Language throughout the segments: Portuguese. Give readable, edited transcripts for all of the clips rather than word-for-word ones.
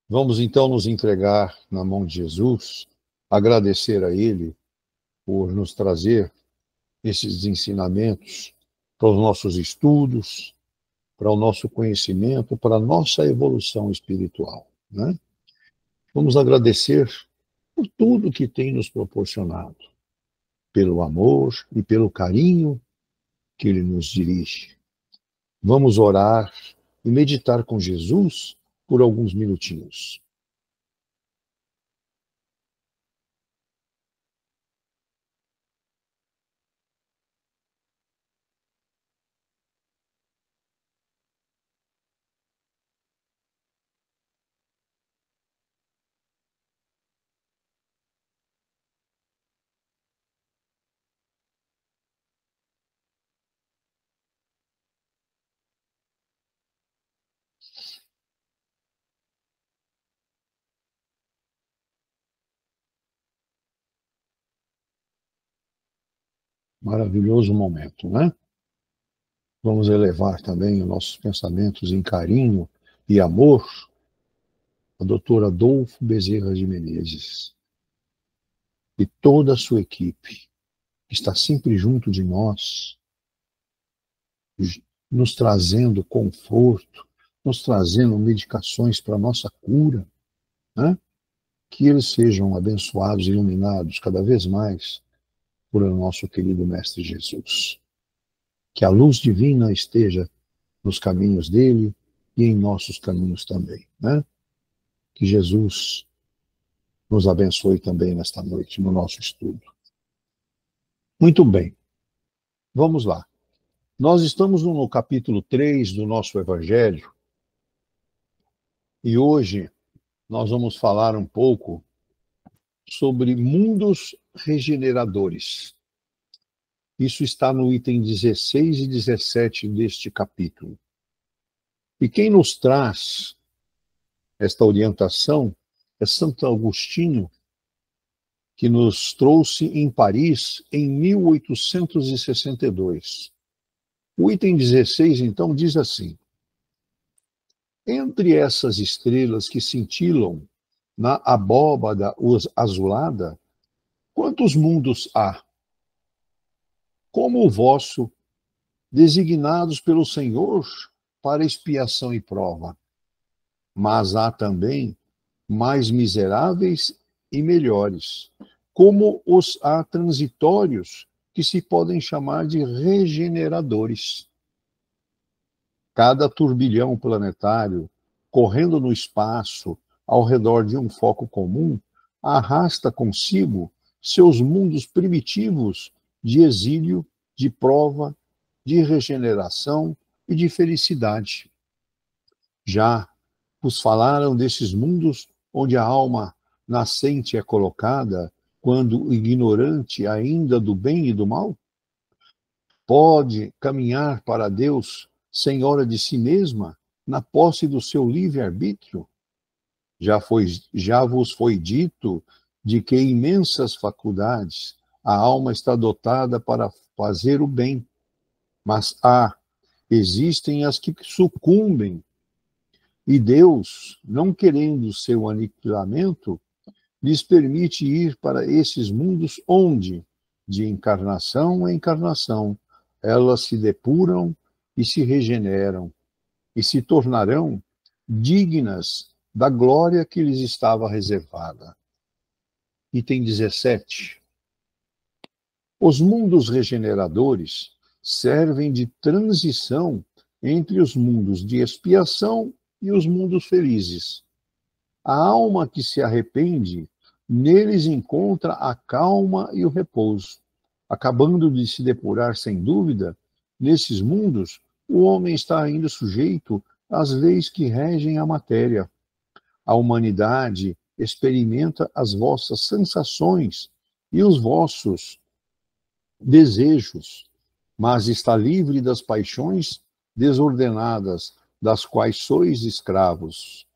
Vamos então nos entregar na mão de Jesus, agradecer a Ele por nos trazer esses ensinamentos para os nossos estudos, para o nosso conhecimento, para a nossa evolução espiritual, né? Vamos agradecer por tudo que tem nos proporcionado, pelo amor e pelo carinho que Ele nos dirige. Vamos orar e meditar com Jesus por alguns minutinhos. Maravilhoso momento, né? Vamos elevar também os nossos pensamentos em carinho e amor à doutora Adolfo Bezerra de Menezes e toda a sua equipe, que está sempre junto de nós, nos trazendo conforto, nos trazendo medicações para a nossa cura, né? Que eles sejam abençoados e iluminados cada vez mais por nosso querido Mestre Jesus. Que a luz divina esteja nos caminhos dele e em nossos caminhos também, né? Que Jesus nos abençoe também nesta noite, no nosso estudo. Muito bem, vamos lá. Nós estamos no capítulo 3 do nosso Evangelho e hoje nós vamos falar um pouco sobre mundos regeneradores. Isso está no item 16 e 17 deste capítulo. E quem nos traz esta orientação é Santo Agostinho, que nos trouxe em Paris em 1862. O item 16, então, diz assim: entre essas estrelas que cintilam na abóbada azulada, quantos mundos há? Como o vosso, designados pelo Senhor para expiação e prova. Mas há também mais miseráveis e melhores, como os há transitórios, que se podem chamar de regeneradores. Cada turbilhão planetário, correndo no espaço ao redor de um foco comum, arrasta consigo seus mundos primitivos de exílio, de prova, de regeneração e de felicidade. Já vos falaram desses mundos onde a alma nascente é colocada, quando ignorante ainda do bem e do mal? Pode caminhar para Deus senhora de si mesma, na posse do seu livre-arbítrio? Já vos foi dito de que imensas faculdades a alma está dotada para fazer o bem, mas existem as que sucumbem, e Deus, não querendo seu aniquilamento, lhes permite ir para esses mundos onde, de encarnação em encarnação, elas se depuram e se regeneram, e se tornarão dignas da glória que lhes estava reservada. Item 17. Os mundos regeneradores servem de transição entre os mundos de expiação e os mundos felizes. A alma que se arrepende, neles encontra a calma e o repouso. Acabando de se depurar sem dúvida, nesses mundos, o homem está ainda sujeito às leis que regem a matéria. A humanidade experimenta as vossas sensações e os vossos desejos, mas está livre das paixões desordenadas, das quais sois escravos.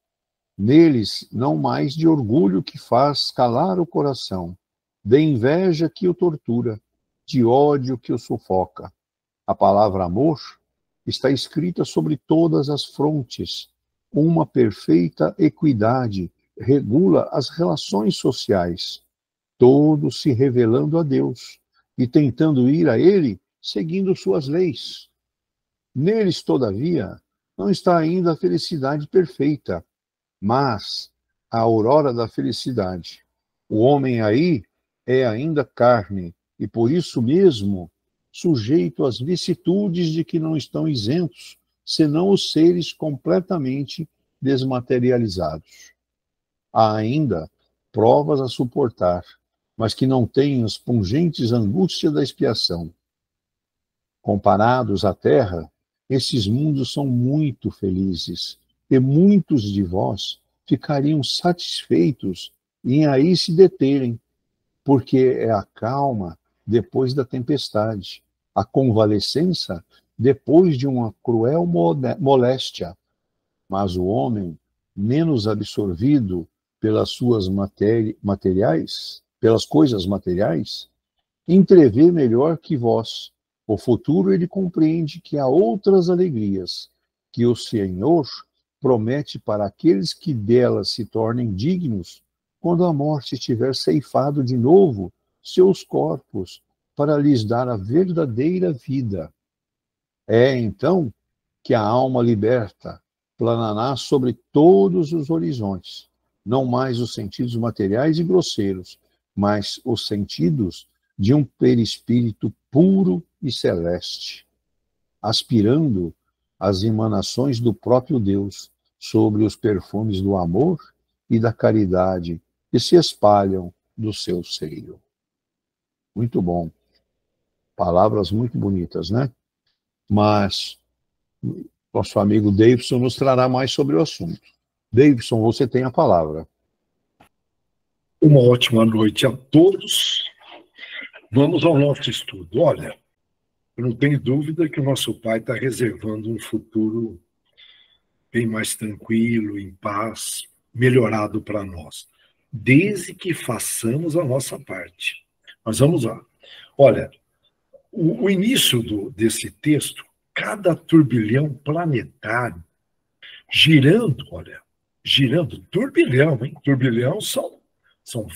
Neles, não mais de orgulho que faz calar o coração, de inveja que o tortura, de ódio que o sufoca. A palavra amor está escrita sobre todas as frontes, uma perfeita equidade regula as relações sociais, todos se revelando a Deus e tentando ir a Ele seguindo suas leis. Neles, todavia, não está ainda a felicidade perfeita, mas a aurora da felicidade. O homem aí é ainda carne, e por isso mesmo sujeito às vicissitudes de que não estão isentos, senão os seres completamente desmaterializados. Há ainda provas a suportar, mas que não têm as pungentes angústias da expiação. Comparados à Terra, esses mundos são muito felizes, e muitos de vós ficariam satisfeitos em aí se deterem, porque é a calma depois da tempestade, a convalescença depois de uma cruel moléstia. Mas o homem, menos absorvido pelas suas materiais, pelas coisas materiais, entrevê melhor que vós. O futuro ele compreende que há outras alegrias que o Senhor promete para aqueles que delas se tornem dignos quando a morte tiver ceifado de novo seus corpos para lhes dar a verdadeira vida. É então que a alma liberta planará sobre todos os horizontes, não mais os sentidos materiais e grosseiros, mas os sentidos de um perispírito puro e celeste, aspirando as emanações do próprio Deus sobre os perfumes do amor e da caridade que se espalham do seu seio. Muito bom. Palavras muito bonitas, né? Mas nosso amigo Davidson nos trará mais sobre o assunto. Davidson, você tem a palavra. Uma ótima noite a todos. Vamos ao nosso estudo. Olha, eu não tenho dúvida que o nosso Pai está reservando um futuro bem mais tranquilo, em paz, melhorado para nós, desde que façamos a nossa parte. Mas vamos lá. Olha, o início desse texto, cada turbilhão planetário girando, olha, girando, turbilhão, hein? Turbilhão são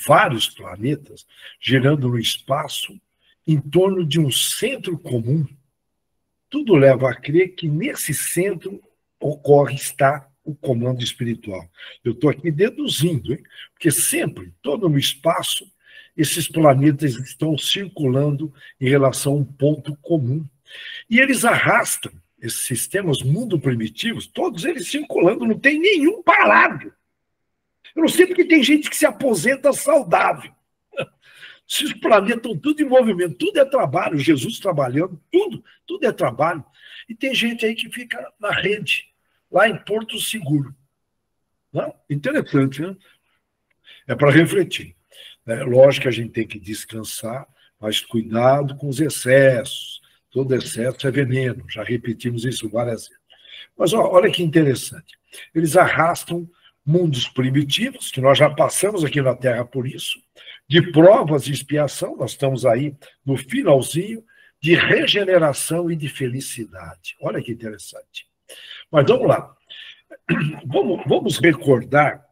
vários planetas girando no espaço em torno de um centro comum. Tudo leva a crer que nesse centro está o comando espiritual. Eu estou aqui deduzindo, hein? Porque sempre, todo no espaço, esses planetas estão circulando em relação a um ponto comum. E eles arrastam esses sistemas mundo primitivos, todos eles circulando, não tem nenhum parado. Eu não sei porque tem gente que se aposenta saudável. Esses planetas estão tudo em movimento, tudo é trabalho, Jesus trabalhando, tudo é trabalho. E tem gente aí que fica na rede, lá em Porto Seguro. Não? Interessante, né? É para refletir. Lógico que a gente tem que descansar, mas cuidado com os excessos. Todo excesso é veneno, já repetimos isso várias vezes. Mas olha que interessante. Eles arrastam mundos primitivos, que nós já passamos aqui na Terra por isso, de provas de expiação, nós estamos aí no finalzinho, de regeneração e de felicidade. Olha que interessante. Mas vamos lá. Vamos recordar,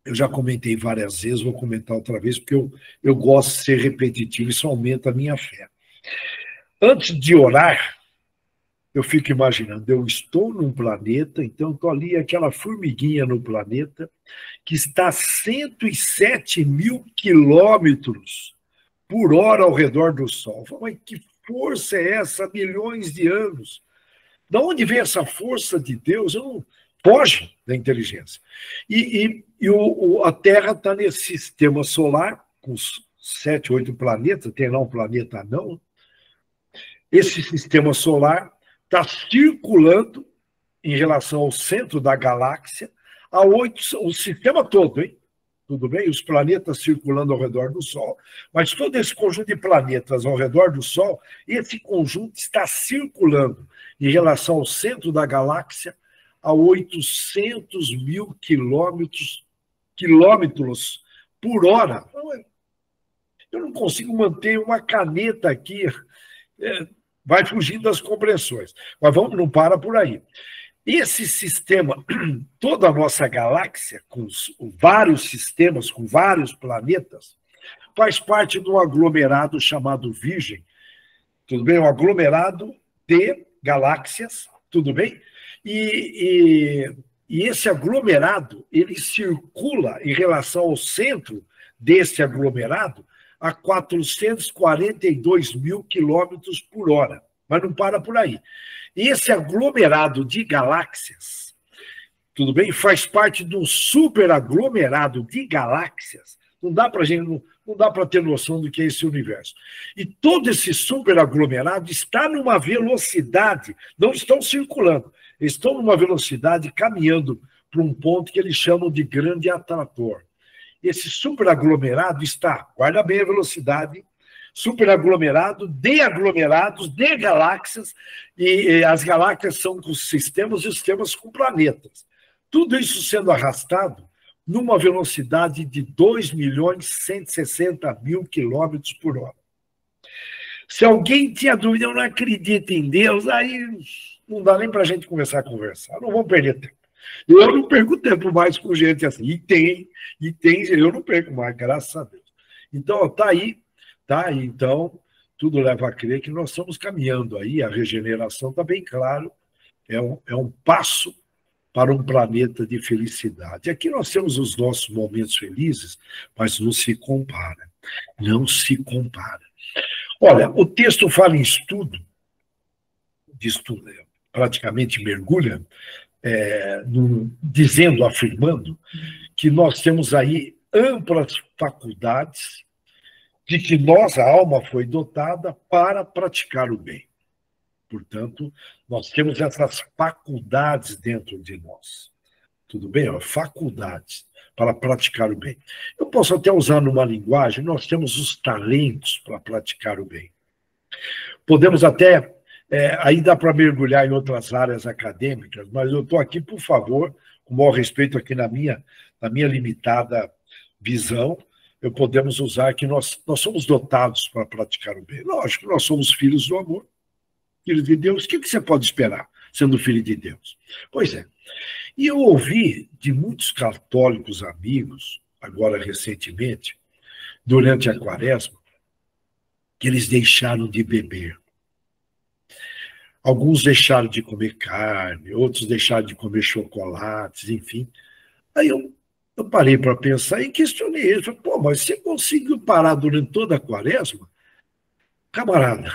eu já comentei várias vezes, vou comentar outra vez, porque eu gosto de ser repetitivo, isso aumenta a minha fé. Antes de orar, eu fico imaginando, eu estou num planeta, então estou ali, aquela formiguinha no planeta, que está a 107 mil quilômetros por hora ao redor do Sol. Mas que força é essa? Milhões de anos. De onde vem essa força de Deus? Eu não foge da inteligência. E a Terra está nesse sistema solar, com 7, 8 planetas, tem lá um planeta não. Esse sistema solar está circulando em relação ao centro da galáxia, o sistema todo, hein? Tudo bem? Os planetas circulando ao redor do Sol, mas todo esse conjunto de planetas ao redor do Sol, esse conjunto está circulando em relação ao centro da galáxia a 800 mil quilômetros por hora. Eu não consigo manter uma caneta aqui, vai fugindo das compressões. Mas não para por aí. esse sistema, toda a nossa galáxia, com vários sistemas, com vários planetas, faz parte de um aglomerado chamado Virgem, tudo bem? Um aglomerado de galáxias, tudo bem? E esse aglomerado, ele circula em relação ao centro desse aglomerado a 442 mil quilômetros por hora, mas não para por aí. Esse aglomerado de galáxias, tudo bem? Faz parte de um superaglomerado de galáxias. Não dá para gente, não dá para ter noção do que é esse universo. E todo esse superaglomerado está numa velocidade, não estão circulando, estão numa velocidade caminhando para um ponto que eles chamam de grande atrator. Esse superaglomerado está, guarda bem a velocidade, superaglomerado de aglomerados de galáxias, e as galáxias são com sistemas e sistemas com planetas. Tudo isso sendo arrastado numa velocidade de 2.160.000 quilômetros por hora. Se alguém tinha dúvida, eu não acredito em Deus, aí não dá nem para a gente começar a conversar, não vamos perder tempo. Eu não perco tempo mais com gente assim, e tem, eu não perco mais, graças a Deus. Então, está aí, tá? Então, tudo leva a crer que nós estamos caminhando aí, a regeneração está bem claro, é um passo para um planeta de felicidade. Aqui nós temos os nossos momentos felizes, mas não se compara. Não se compara. Olha, o texto fala em estudo, praticamente mergulha, dizendo, afirmando, que nós temos aí amplas faculdades de que nossa alma foi dotada para praticar o bem. Portanto, nós temos essas faculdades dentro de nós. Tudo bem? Faculdades para praticar o bem. Eu posso até usar numa linguagem, nós temos os talentos para praticar o bem. Podemos até, aí dá para mergulhar em outras áreas acadêmicas, mas eu estou aqui, por favor, com o maior respeito aqui na minha limitada visão, podemos usar que nós somos dotados para praticar o bem. Lógico que nós somos filhos do amor, filho de Deus, o que você pode esperar sendo filho de Deus? Pois é. E eu ouvi de muitos católicos amigos, agora recentemente, durante a Quaresma, que eles deixaram de beber. Alguns deixaram de comer carne, outros deixaram de comer chocolates, enfim. Aí eu parei para pensar e questionei eles. Falei, pô, mas você conseguiu parar durante toda a Quaresma? Camarada,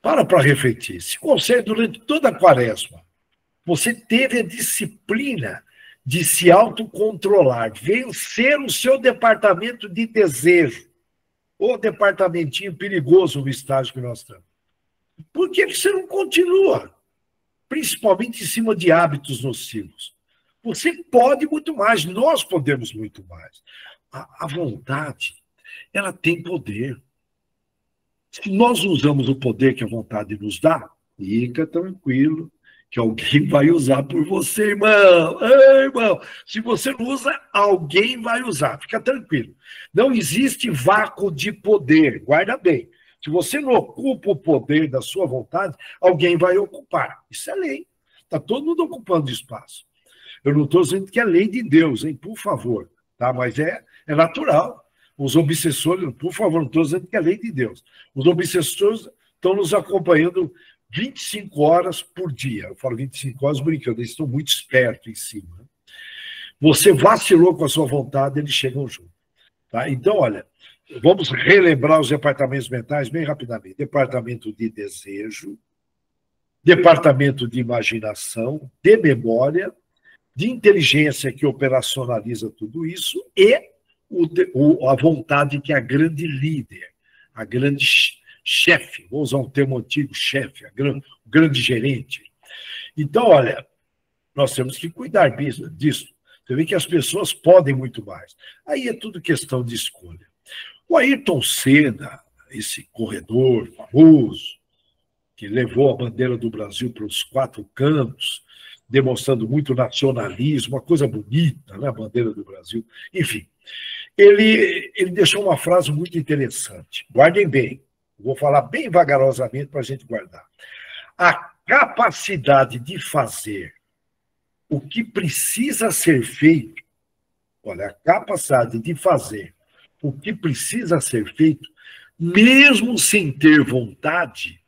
para refletir. Se consegue durante toda a Quaresma, você teve a disciplina de se autocontrolar, vencer o seu departamento de desejo, o departamentinho perigoso no estágio que nós estamos. Por que você não continua? Principalmente em cima de hábitos nocivos. Você pode muito mais, nós podemos muito mais. A vontade, ela tem poder. Se nós usamos o poder que a vontade nos dá, fica tranquilo, que alguém vai usar por você, irmão. Ei, irmão, se você não usa, alguém vai usar. Fica tranquilo. Não existe vácuo de poder, guarda bem. Se você não ocupa o poder da sua vontade, alguém vai ocupar. Isso é lei. Está todo mundo ocupando espaço. Eu não estou dizendo que é lei de Deus, hein? Por favor. Tá? Mas é natural. Os obsessores, por favor, não estou dizendo que é lei de Deus. Os obsessores estão nos acompanhando 25 horas por dia. Eu falo 25 horas brincando, eles estão muito espertos em cima. Você vacilou com a sua vontade, eles chegam junto. Tá? Então, olha, vamos relembrar os departamentos mentais bem rapidamente. Departamento de desejo, departamento de imaginação, de memória, de inteligência que operacionaliza tudo isso e a vontade que é a grande líder, a grande chefe, vou usar um termo antigo, chefe, o grande gerente. Então, olha, nós temos que cuidar disso. Você vê que as pessoas podem muito mais. Aí é tudo questão de escolha. O Ayrton Senna, esse corredor famoso, que levou a bandeira do Brasil para os 4 cantos, demonstrando muito nacionalismo, uma coisa bonita, né, a bandeira do Brasil. Enfim, ele deixou uma frase muito interessante. Guardem bem. Vou falar bem vagarosamente para a gente guardar. A capacidade de fazer o que precisa ser feito, olha, a capacidade de fazer o que precisa ser feito, mesmo sem ter vontade,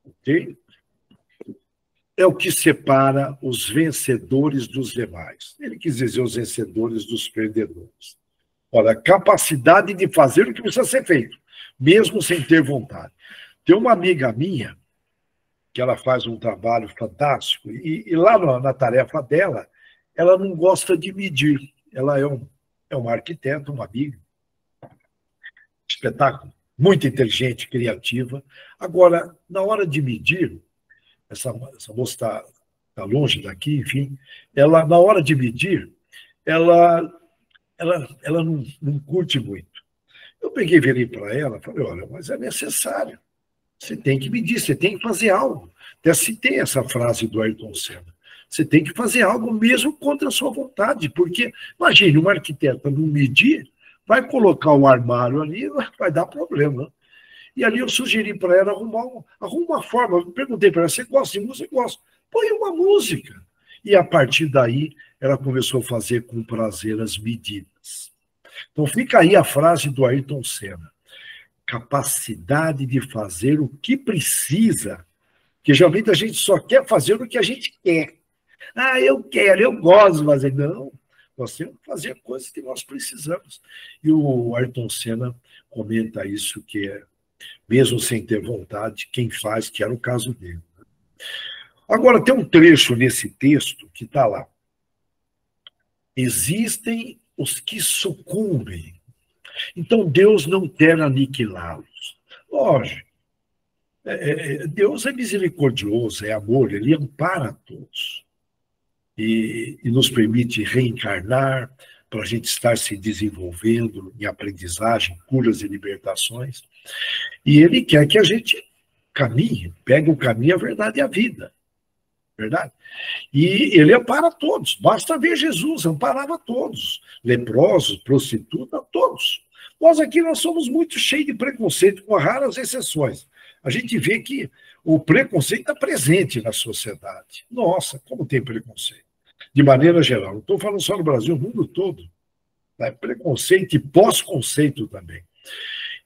ok? É o que separa os vencedores dos demais. Ele quis dizer os vencedores dos perdedores. Olha, a capacidade de fazer o que precisa ser feito, mesmo sem ter vontade. Tem uma amiga minha, que ela faz um trabalho fantástico, e lá na tarefa dela, ela não gosta de medir. Ela é uma arquiteta, uma amiga, espetáculo, muito inteligente, criativa. Agora, na hora de medir, essa moça está longe daqui, enfim, ela, na hora de medir, ela não curte muito. Eu peguei, virei para ela, falei, olha, mas é necessário. Você tem que medir, você tem que fazer algo. Até citei essa frase do Ayrton Senna. Você tem que fazer algo mesmo contra a sua vontade, porque, imagine, uma arquiteta não medir, vai colocar um armário ali, vai dar problema. E ali eu sugeri para ela arruma uma forma. Eu perguntei para ela, você gosta de música? Gosto. Põe uma música. E a partir daí, ela começou a fazer com prazer as medidas. Então fica aí a frase do Ayrton Senna. Capacidade de fazer o que precisa, que geralmente a gente só quer fazer o que a gente quer. Ah, eu quero, eu gosto de fazer. Não, nós temos que fazer coisas que nós precisamos. E o Ayrton Senna comenta isso, que é, mesmo sem ter vontade, quem faz, que era o caso dele. Agora, tem um trecho nesse texto que está lá. Existem os que sucumbem. Então, Deus não quer aniquilá-los. Lógico, Deus é misericordioso, é amor, ele ampara a todos. E nos permite reencarnar para a gente estar se desenvolvendo em aprendizagem, curas e libertações. E ele quer que a gente caminhe, pegue o caminho, a verdade e a vida. Verdade? E ele ampara todos. Basta ver Jesus, amparava todos. Leprosos, prostitutas, todos. Nós somos muito cheios de preconceito, com raras exceções. A gente vê que o preconceito está presente na sociedade. Nossa, como tem preconceito. De maneira geral. Não estou falando só no Brasil, no mundo todo. Né? Preconceito e pós-conceito também.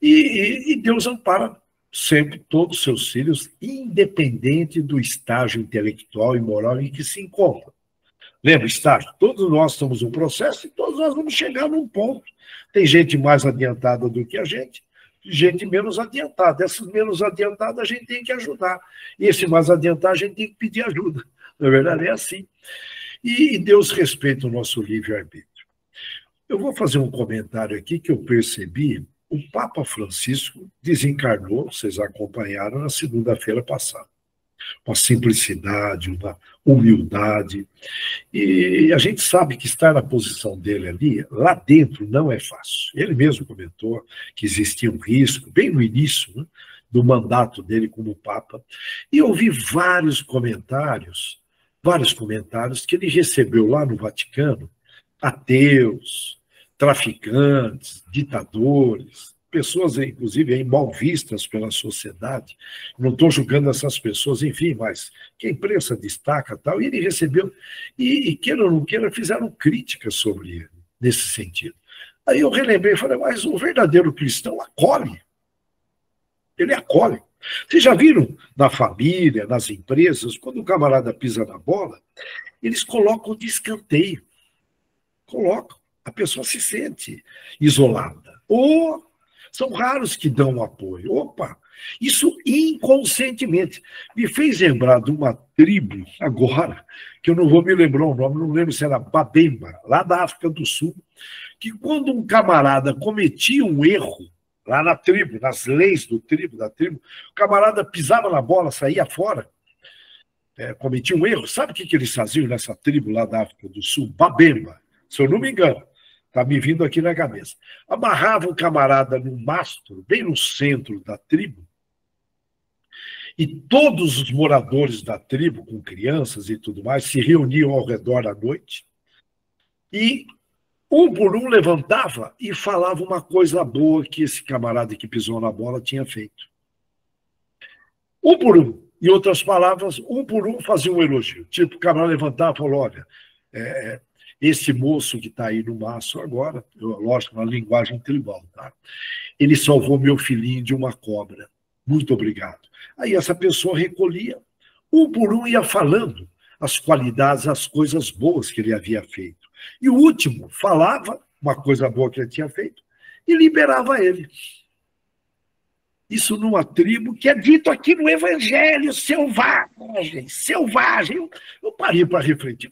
E Deus ampara sempre todos os seus filhos, independente do estágio intelectual e moral em que se encontram. Lembra, estágio? Todos nós estamos num processo e todos nós vamos chegar num ponto. Tem gente mais adiantada do que a gente menos adiantada. Essas menos adiantadas a gente tem que ajudar. E esse mais adiantado a gente tem que pedir ajuda. Na verdade, é assim. E Deus respeita o nosso livre-arbítrio. Eu vou fazer um comentário aqui que eu percebi. O Papa Francisco desencarnou, vocês acompanharam, na segunda-feira passada. Uma simplicidade, uma humildade. E a gente sabe que estar na posição dele ali, lá dentro, não é fácil. Ele mesmo comentou que existia um risco, bem no início, né, do mandato dele como Papa. E eu ouvi vários comentários que ele recebeu lá no Vaticano, ateus, traficantes, ditadores, pessoas, inclusive, aí, mal vistas pela sociedade. Não estou julgando essas pessoas, enfim, mas que a imprensa destaca tal, e ele recebeu, e queira ou não queira, fizeram críticas sobre ele, nesse sentido. Aí eu relembrei e falei, mas o verdadeiro cristão acolhe. Ele acolhe. Vocês já viram na família, nas empresas, quando o camarada pisa na bola, eles colocam de escanteio. Colocam. A pessoa se sente isolada. Ou são raros que dão apoio. Opa! Isso inconscientemente. Me fez lembrar de uma tribo, agora, que eu não vou me lembrar o nome, não lembro se era Babemba, lá da África do Sul, que quando um camarada cometia um erro, lá na tribo, nas leis da tribo, o camarada pisava na bola, saía fora, cometia um erro. Sabe o que eles faziam nessa tribo lá da África do Sul? Babemba, se eu não me engano. Está me vindo aqui na cabeça. Amarrava o camarada num mastro, bem no centro da tribo, e todos os moradores da tribo, com crianças e tudo mais, se reuniam ao redor à noite, e um por um levantava e falava uma coisa boa que esse camarada que pisou na bola tinha feito. Um por um. Em outras palavras, um por um fazia um elogio. Tipo, o camarada levantava e falou, olha, esse moço que está aí no maço agora, lógico, na linguagem tribal, tá? Ele salvou meu filhinho de uma cobra. Muito obrigado. Aí essa pessoa recolhia, um por um ia falando as qualidades, as coisas boas que ele havia feito. E o último falava uma coisa boa que ele tinha feito e liberava ele. Isso numa tribo que é dito aqui no Evangelho, selvagem, selvagem. Eu parei para refletir.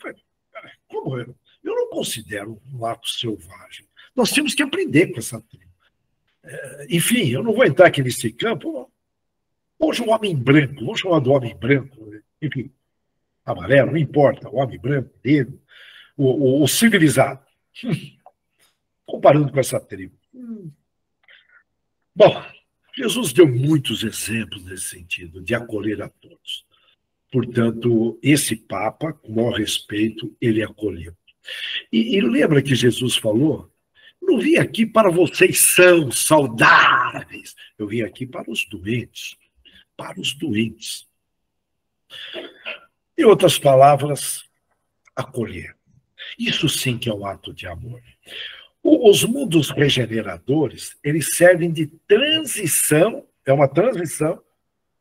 Como eu não considero um ato selvagem. Nós temos que aprender com essa tribo. Enfim, eu não vou entrar aqui nesse campo. Hoje o homem branco, vamos chamar do homem branco, enfim, amarelo, não importa, o homem branco, negro, o civilizado. Comparando com essa tribo. Bom, Jesus deu muitos exemplos nesse sentido, de acolher a todos. Portanto, esse Papa, com o maior respeito, ele acolheu. E lembra que Jesus falou? Não vim aqui para vocês são saudáveis. Eu vim aqui para os doentes. Para os doentes. Em outras palavras, acolher. Isso sim que é um ato de amor. Os mundos regeneradores, eles servem de transição, é uma transição,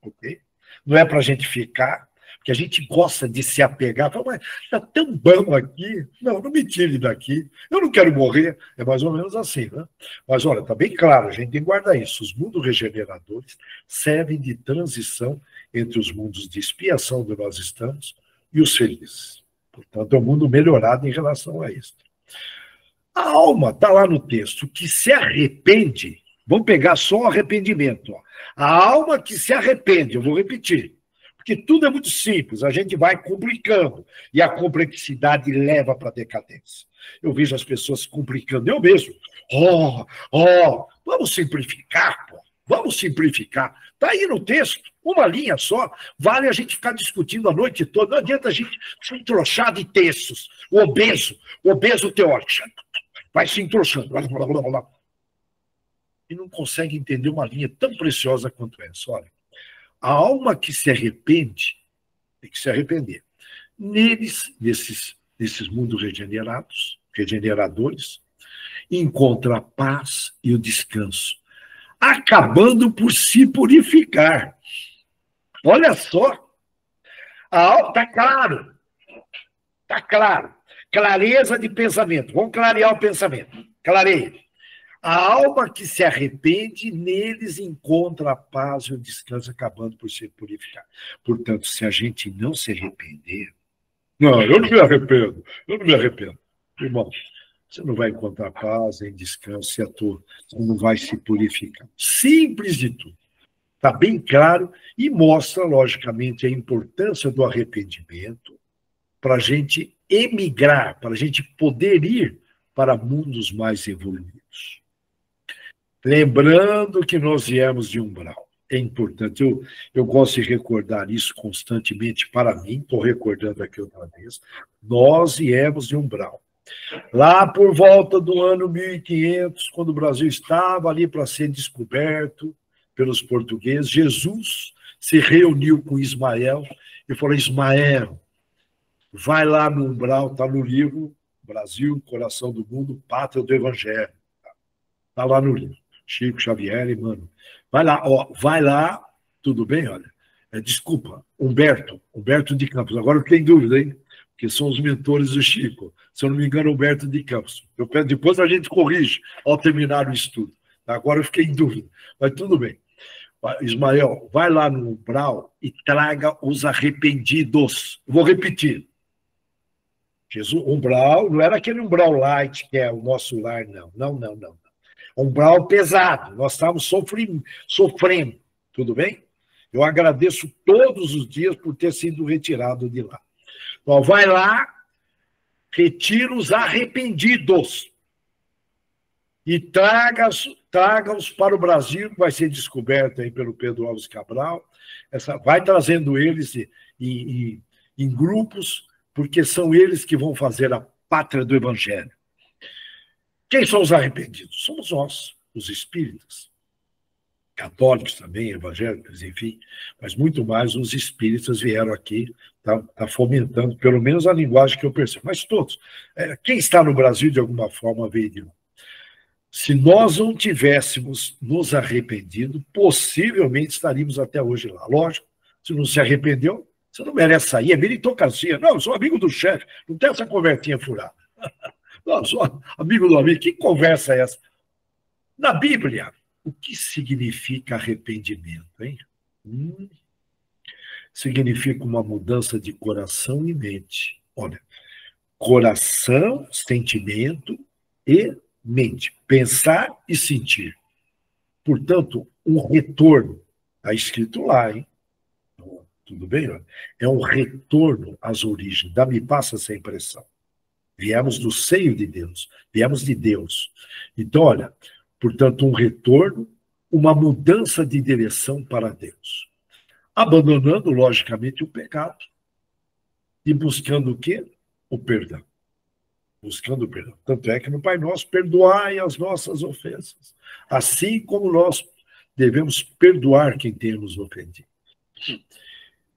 ok? Não é para a gente ficar, porque a gente gosta de se apegar, fala, mas está tão bom aqui, não me tire daqui, eu não quero morrer, é mais ou menos assim, né? Mas olha, está bem claro, a gente tem que guardar isso, os mundos regeneradores servem de transição entre os mundos de expiação onde nós estamos e os felizes. Portanto, é um mundo melhorado em relação a isso. A alma, está lá no texto, que se arrepende, vamos pegar só o arrependimento. Ó. A alma que se arrepende, eu vou repetir, porque tudo é muito simples, a gente vai complicando, e a complexidade leva para a decadência. Eu vejo as pessoas complicando, eu mesmo. Vamos simplificar, pô. Vamos simplificar. Está aí no texto, uma linha só, vale a gente ficar discutindo a noite toda, não adianta a gente se entrochar de textos, o obeso teórico. Vai se entrochando. E não consegue entender uma linha tão preciosa quanto essa. Olha, a alma que se arrepende, tem que se arrepender. Nesses mundos regeneradores, encontra a paz e o descanso, acabando por se purificar. Olha só. Está claro. Está claro. Clareza de pensamento. Vamos clarear o pensamento. Clareia. A alma que se arrepende, neles encontra a paz e o descanso, acabando por se purificar. Portanto, se a gente não se arrepender... Não, eu não me arrependo. Irmão, você não vai encontrar paz nem descanso, você não vai se purificar. Simples de tudo. Está bem claro e mostra, logicamente, a importância do arrependimento para a gente emigrar, para a gente poder ir para mundos mais evoluídos. Lembrando que nós viemos de umbral. É importante, eu gosto de recordar isso constantemente para mim, estou recordando aqui outra vez, nós viemos de umbral. Lá por volta do ano 1500, quando o Brasil estava ali para ser descoberto pelos portugueses, Jesus se reuniu com Ismael e falou, Ismael, vai lá no umbral, está no livro Brasil, Coração do Mundo, Pátria do Evangelho. Está lá no livro. Chico Xavier e mano. Vai lá, tudo bem, olha. Desculpa, Humberto de Campos. Agora eu fiquei em dúvida, hein? Porque são os mentores do Chico. Se eu não me engano, Humberto de Campos. Depois a gente corrige ao terminar o estudo. Agora eu fiquei em dúvida, mas tudo bem. Ismael, vai lá no umbral e traga os arrependidos. Eu vou repetir. Jesus, umbral, não era aquele umbral light que é o nosso lar, não. Não. Umbral pesado, nós estávamos sofrendo, tudo bem? Eu agradeço todos os dias por ter sido retirado de lá. Então, vai lá, retira os arrependidos e traga-os para o Brasil, que vai ser descoberto aí pelo Pedro Alves Cabral. Vai trazendo eles em grupos, porque são eles que vão fazer a pátria do Evangelho. Quem são os arrependidos? Somos nós, os espíritas. católicos também, evangélicos, enfim, mas muito mais os espíritas vieram aqui, tá fomentando, pelo menos a linguagem que eu percebo. Mas todos, quem está no Brasil, de alguma forma, veio de lá. Se nós não tivéssemos nos arrependido, possivelmente estaríamos até hoje lá. Lógico, se não se arrependeu, você não merece sair, é meritocracia. Não, eu sou amigo do chefe, não tem essa convertinha furada. Não, eu sou amigo do amigo. Que conversa é essa? Na Bíblia, o que significa arrependimento, hein? Significa uma mudança de coração e mente. Olha, coração, sentimento e mente. Pensar e sentir. Portanto, um retorno. Está escrito lá, hein? Tudo bem? É um retorno às origens. Me passa essa impressão. Viemos do seio de Deus. Viemos de Deus. Então, olha, portanto, um retorno, uma mudança de direção para Deus. Abandonando, logicamente, o pecado. E buscando o quê? O perdão. Buscando o perdão. Tanto é que no Pai Nosso, perdoai as nossas ofensas. Assim como nós devemos perdoar quem tem nos ofendido.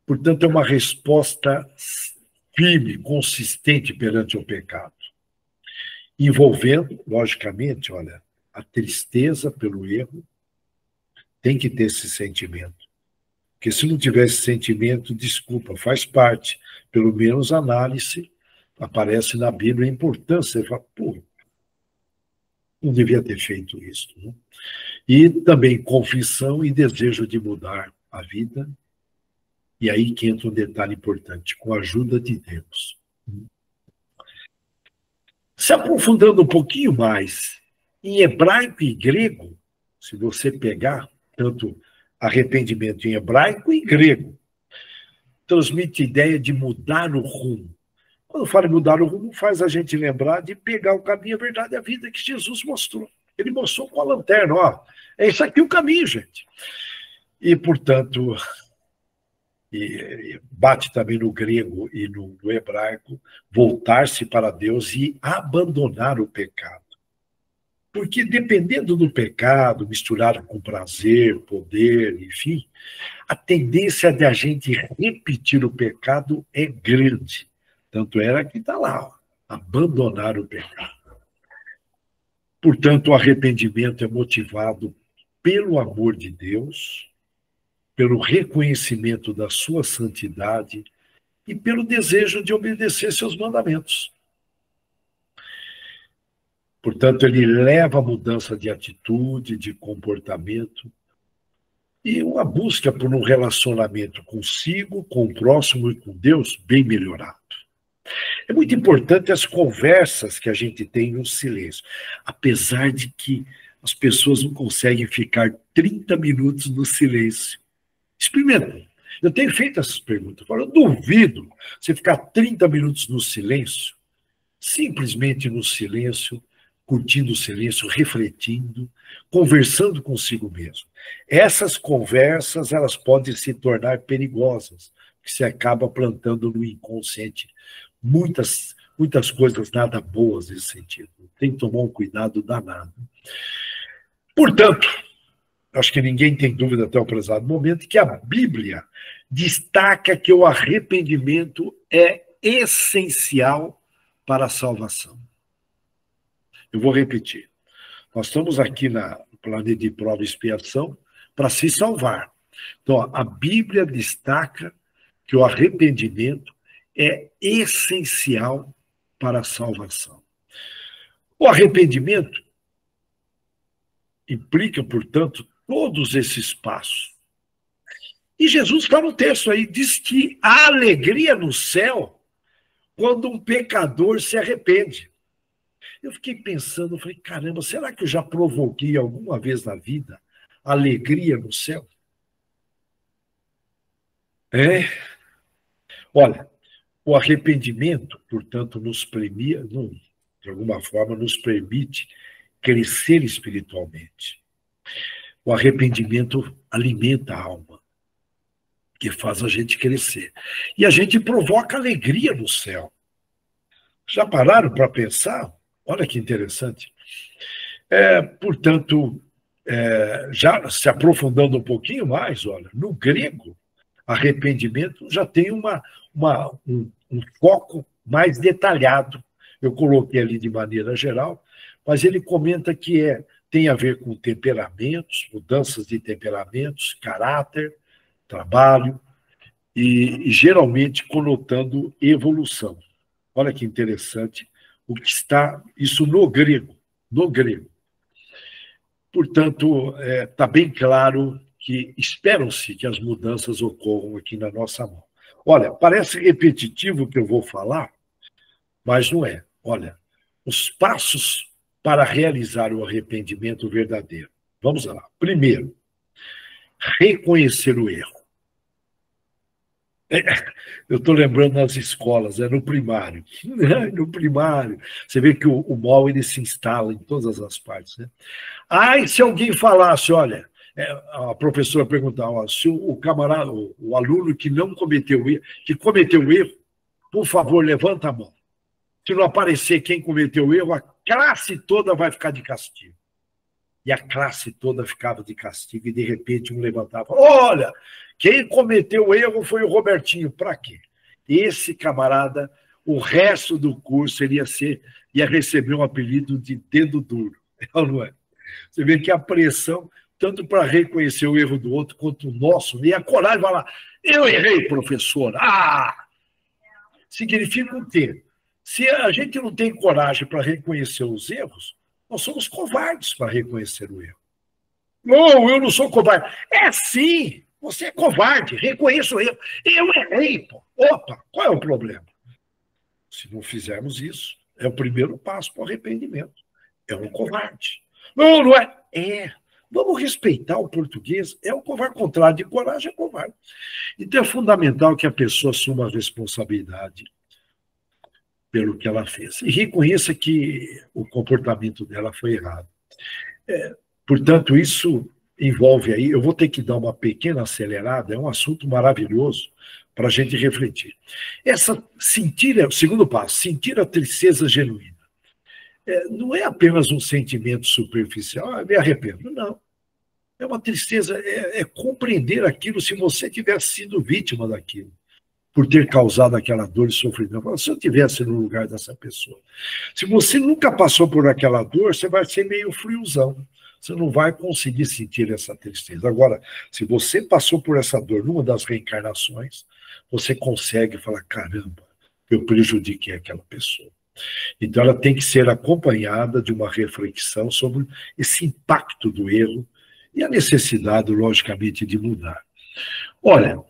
Portanto, é uma resposta firme, consistente perante o pecado. Envolvendo, logicamente, olha, a tristeza pelo erro, tem que ter esse sentimento. Porque se não tiver esse sentimento, desculpa, faz parte. Pelo menos a análise aparece na Bíblia, a importância. Você fala, pô, não devia ter feito isso. Né? E também confissão e desejo de mudar a vida. E aí que entra um detalhe importante, com a ajuda de Deus. Se aprofundando um pouquinho mais, em hebraico e grego, se você pegar tanto arrependimento em hebraico e grego, transmite a ideia de mudar o rumo. Quando fala em mudar o rumo, faz a gente lembrar de pegar o caminho, a verdade e a vida que Jesus mostrou. Ele mostrou com a lanterna, ó, é isso aqui o caminho, gente. E, portanto, bate também no grego e no hebraico, voltar-se para Deus e abandonar o pecado. Porque dependendo do pecado, misturado com prazer, poder, enfim, a tendência de a gente repetir o pecado é grande. Tanto era que está lá, ó, abandonar o pecado. Portanto, o arrependimento é motivado pelo amor de Deus, pelo reconhecimento da sua santidade e pelo desejo de obedecer seus mandamentos. Portanto, ele leva a mudança de atitude, de comportamento e uma busca por um relacionamento consigo, com o próximo e com Deus bem melhorado. É muito importante as conversas que a gente tem no silêncio, apesar de que as pessoas não conseguem ficar 30 minutos no silêncio. Experimenta. Eu tenho feito essas perguntas. Eu duvido você ficar 30 minutos no silêncio, simplesmente no silêncio, curtindo o silêncio, refletindo, conversando consigo mesmo. Essas conversas, elas podem se tornar perigosas, porque você acaba plantando no inconsciente muitas coisas nada boas nesse sentido. Tem que tomar um cuidado danado. Portanto, acho que ninguém tem dúvida até o prezado momento que a Bíblia destaca que o arrependimento é essencial para a salvação. Eu vou repetir. Nós estamos aqui no planeta de prova e expiação para se salvar. Então, a Bíblia destaca que o arrependimento é essencial para a salvação. O arrependimento implica, portanto, todos esses passos. E Jesus está no texto aí, diz que há alegria no céu quando um pecador se arrepende. Eu fiquei pensando, falei, caramba, será que eu já provoquei alguma vez na vida alegria no céu? Olha, o arrependimento, portanto, nos premia, de alguma forma, nos permite crescer espiritualmente. O arrependimento alimenta a alma, que faz a gente crescer. E a gente provoca alegria no céu. Já pararam para pensar? Olha que interessante. Portanto, já se aprofundando um pouquinho mais, olha, no grego, arrependimento já tem um foco mais detalhado. Eu coloquei ali de maneira geral, mas ele comenta que tem a ver com temperamentos, mudanças de temperamentos, caráter, trabalho, e geralmente conotando evolução. Olha que interessante o que está isso no grego, no grego. Portanto, está bem claro que esperam-se que as mudanças ocorram aqui na nossa mão. Olha, parece repetitivo o que eu vou falar, mas não é. Olha, os passos para realizar o arrependimento verdadeiro. Vamos lá. Primeiro, reconhecer o erro. Eu estou lembrando nas escolas, no primário. No primário, você vê que o mal ele se instala em todas as partes. Né? E se alguém falasse, olha, a professora perguntava, se o camarada, o aluno que não cometeu erro, que cometeu erro, por favor, levanta a mão. Se não aparecer quem cometeu o erro, a classe toda vai ficar de castigo. E a classe toda ficava de castigo, e de repente um levantava, olha, quem cometeu o erro foi o Robertinho. Para quê? Esse camarada, o resto do curso, ele ia receber um apelido de dedo duro. Não é? Você vê que a pressão, tanto para reconhecer o erro do outro, quanto o nosso, e a coragem vai lá, eu errei, professor. Significa o quê? Se a gente não tem coragem para reconhecer os erros, nós somos covardes para reconhecer o erro. Não, eu não sou covarde. Sim, você é covarde, reconheça o erro. Eu errei, pô. Opa, qual é o problema? Se não fizermos isso, é o primeiro passo para o arrependimento. É um covarde. Não, não é. Vamos respeitar o português. É o covarde, contrário de coragem, é covarde. Então é fundamental que a pessoa assuma a responsabilidade pelo que ela fez. E reconheça que o comportamento dela foi errado. Portanto, isso envolve aí, eu vou ter que dar uma pequena acelerada, é um assunto maravilhoso para a gente refletir. O segundo passo, sentir a tristeza genuína. Não é apenas um sentimento superficial, me arrependo, não. É uma tristeza, é compreender aquilo se você tivesse sido vítima daquilo, por ter causado aquela dor e sofrimento. Se eu estivesse no lugar dessa pessoa. Se você nunca passou por aquela dor, você vai ser meio friozão. Você não vai conseguir sentir essa tristeza. Agora, se você passou por essa dor numa das reencarnações, você consegue falar, caramba, eu prejudiquei aquela pessoa. Então, ela tem que ser acompanhada de uma reflexão sobre esse impacto do erro e a necessidade, logicamente, de mudar. Olha,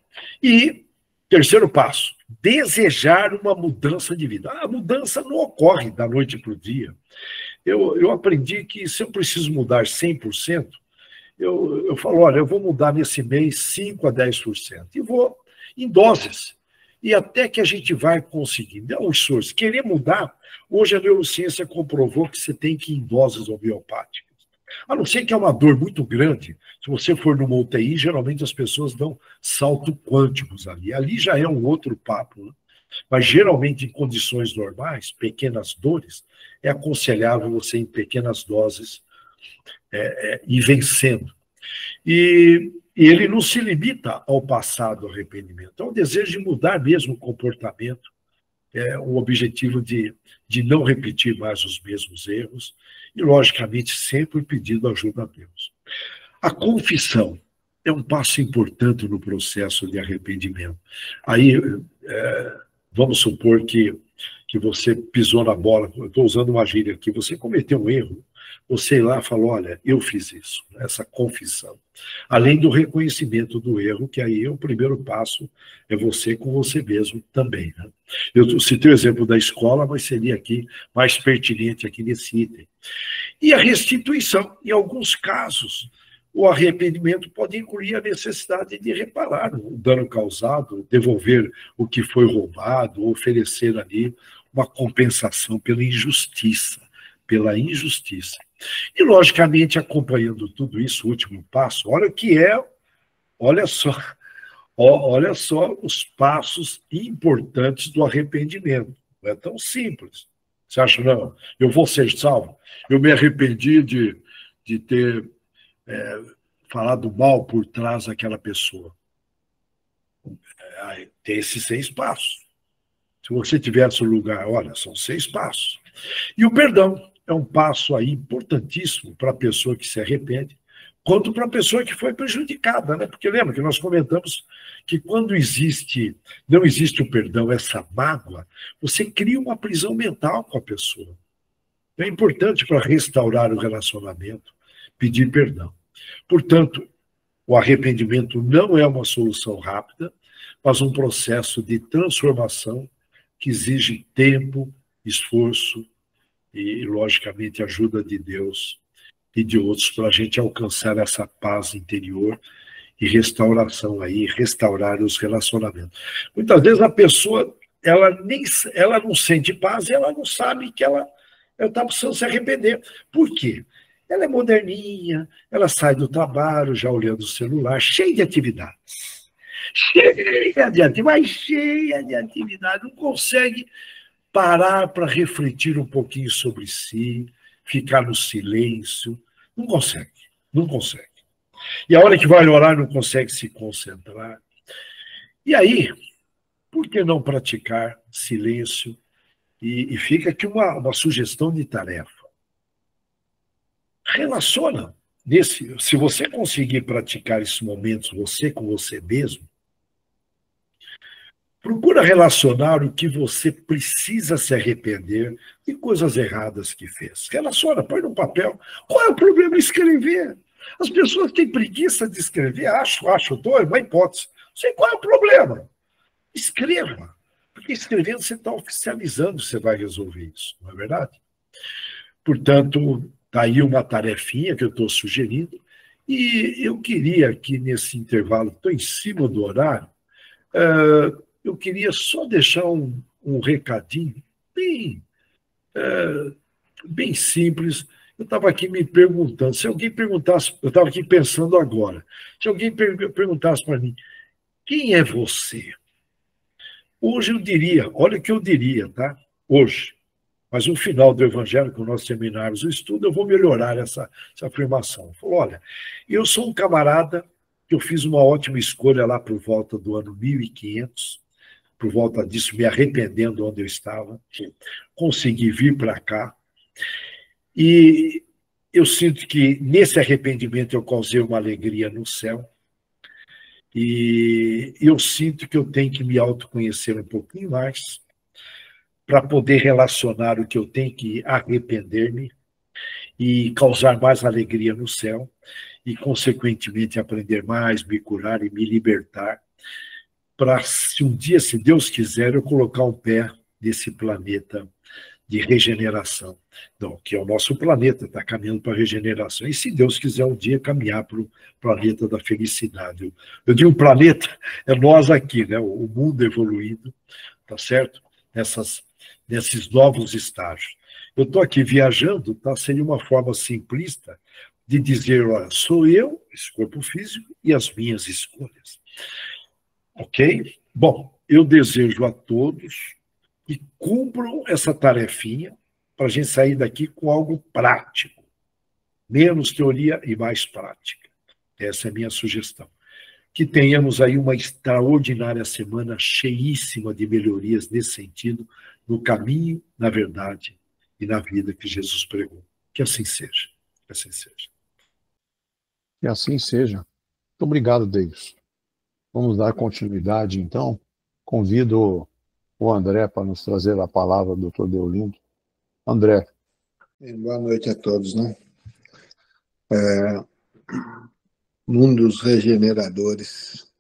e terceiro passo, desejar uma mudança de vida. A mudança não ocorre da noite para o dia. Eu aprendi que se eu preciso mudar 100%, eu falo, olha, eu vou mudar nesse mês 5% a 10%. E vou em doses. E até que a gente vai conseguir. Não, esforço. Querer mudar, hoje a neurociência comprovou que você tem que ir em doses homeopáticas. A não ser que é uma dor muito grande, se você for numa UTI, geralmente as pessoas dão saltos quânticos ali. Ali já é um outro papo, né? Mas geralmente em condições normais, pequenas dores, é aconselhável você em pequenas doses ir vencendo. E ele não se limita ao passado, ao arrependimento. É um desejo de mudar mesmo o comportamento, o objetivo de não repetir mais os mesmos erros e, logicamente, sempre pedindo ajuda a Deus. A confissão é um passo importante no processo de arrependimento. Aí, vamos supor que você pisou na bola, eu estou usando uma gíria aqui, você cometeu um erro, você lá falou, olha, eu fiz isso, essa confissão. Além do reconhecimento do erro, que aí o primeiro passo é você com você mesmo também. Né? Eu citei o exemplo da escola, mas seria aqui mais pertinente aqui nesse item. E a restituição, em alguns casos, o arrependimento pode incluir a necessidade de reparar o dano causado, devolver o que foi roubado, oferecer ali uma compensação pela injustiça. E, logicamente, acompanhando tudo isso, o último passo, olha só os passos importantes do arrependimento. Não é tão simples. Você acha, não, eu vou ser salvo? Eu me arrependi de ter falar do mal por trás daquela pessoa. Tem esses 6 passos. Se você tivesse o lugar, olha, são 6 passos. E o perdão é um passo aí importantíssimo para a pessoa que se arrepende, quanto para a pessoa que foi prejudicada, né? Porque lembra que nós comentamos que quando não existe o perdão, essa mágoa, você cria uma prisão mental com a pessoa. É importante para restaurar o relacionamento, pedir perdão. Portanto, o arrependimento não é uma solução rápida, mas um processo de transformação que exige tempo, esforço e, logicamente, ajuda de Deus e de outros para a gente alcançar essa paz interior e restauração aí, restaurar os relacionamentos. Muitas vezes a pessoa ela não sente paz e ela não sabe que ela está precisando se arrepender. Por quê? Ela é moderninha, ela sai do trabalho já olhando o celular, cheia de atividades. Cheia de atividade, não consegue parar para refletir um pouquinho sobre si, ficar no silêncio. Não consegue, não consegue. E a hora que vai orar não consegue se concentrar. E aí, por que não praticar silêncio? E fica aqui uma sugestão de tarefa. Relaciona. Se você conseguir praticar esses momentos, você com você mesmo, procura relacionar o que você precisa se arrepender de coisas erradas que fez. Relaciona, põe no papel. Qual é o problema em escrever? As pessoas têm preguiça de escrever, acho, doido, uma hipótese. Não sei qual é o problema. Escreva. Porque escrevendo você está oficializando que você vai resolver isso, não é verdade? Portanto, está aí uma tarefinha que eu estou sugerindo. E eu queria que nesse intervalo, estou em cima do horário, eu queria só deixar um recadinho bem simples. Eu estava aqui me perguntando, se alguém perguntasse, eu estava aqui pensando agora, se alguém perguntasse para mim, quem é você? Hoje eu diria, olha o que eu diria, tá? Hoje. Mas no final do Evangelho, quando nós terminarmos o estudo, eu vou melhorar essa afirmação. Eu falo, olha, eu sou um camarada que eu fiz uma ótima escolha lá por volta do ano 1500, por volta disso, me arrependendo onde eu estava, consegui vir para cá. E eu sinto que nesse arrependimento eu causei uma alegria no céu. E eu sinto que eu tenho que me autoconhecer um pouquinho mais para poder relacionar o que eu tenho que arrepender-me e causar mais alegria no céu e, consequentemente, aprender mais, me curar e me libertar para, se um dia, se Deus quiser, eu colocar um pé nesse planeta de regeneração, não, que é o nosso planeta, está caminhando para a regeneração. E se Deus quiser um dia caminhar para o planeta da felicidade. Eu digo planeta, é nós aqui, né? O mundo evoluído, tá certo? Nesses novos estágios. Eu estou aqui viajando, tá? Seria uma forma simplista de dizer, olha, sou eu, esse corpo físico, e as minhas escolhas. Ok? Bom, eu desejo a todos que cumpram essa tarefinha para a gente sair daqui com algo prático. Menos teoria e mais prática. Essa é a minha sugestão. Que tenhamos aí uma extraordinária semana cheíssima de melhorias nesse sentido, no caminho, na verdade e na vida que Jesus pregou. Que assim seja. Que assim seja. Que assim seja. Muito obrigado, Deus. Vamos dar continuidade, então. Convido o André para nos trazer a palavra do Dr. Deolindo. André. Boa noite a todos, né? Mundos regeneradores.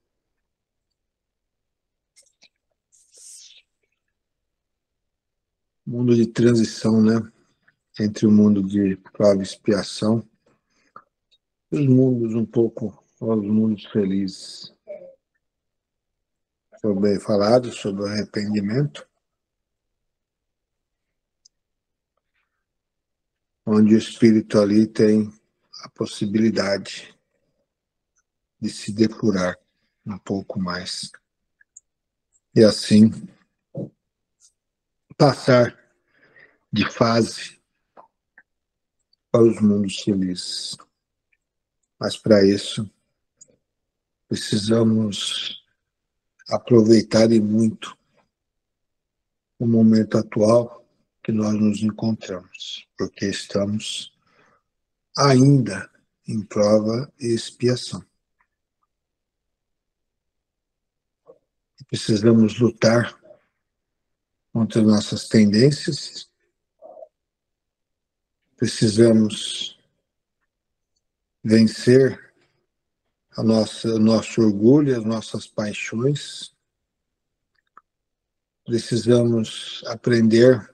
Mundo de transição, né? Entre o mundo de prova e expiação e os mundos os mundos felizes. Foi bem falado sobre o arrependimento, onde o espírito ali tem a possibilidade de se depurar um pouco mais. E assim passar de fase para os mundos felizes. Mas para isso, precisamos aproveitar e muito o momento atual que nós nos encontramos, porque estamos ainda em prova e expiação. Precisamos lutar contra nossas tendências, precisamos vencer o nosso orgulho, as nossas paixões, precisamos aprender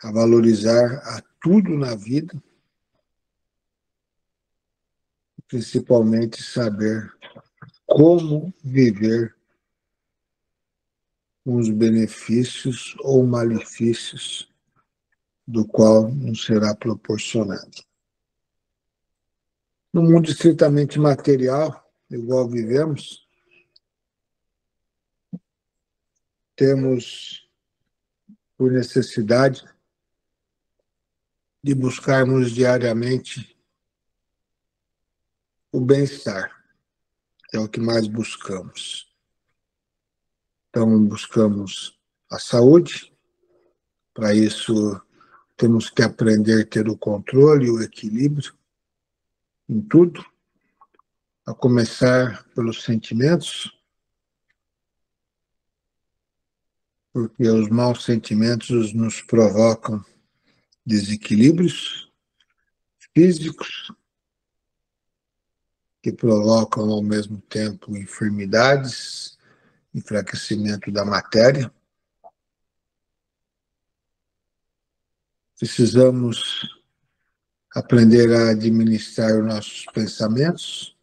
a valorizar a tudo na vida, principalmente saber como viver com os benefícios ou malefícios do qual nos será proporcionado. No mundo estritamente material, igual vivemos, temos por necessidade de buscarmos diariamente o bem-estar, é o que mais buscamos. Então, buscamos a saúde, para isso temos que aprender a ter o controle e o equilíbrio em tudo, a começar pelos sentimentos, porque os maus sentimentos nos provocam desequilíbrios físicos, que provocam ao mesmo tempo enfermidades, enfraquecimento da matéria. Precisamos aprender a administrar os nossos pensamentos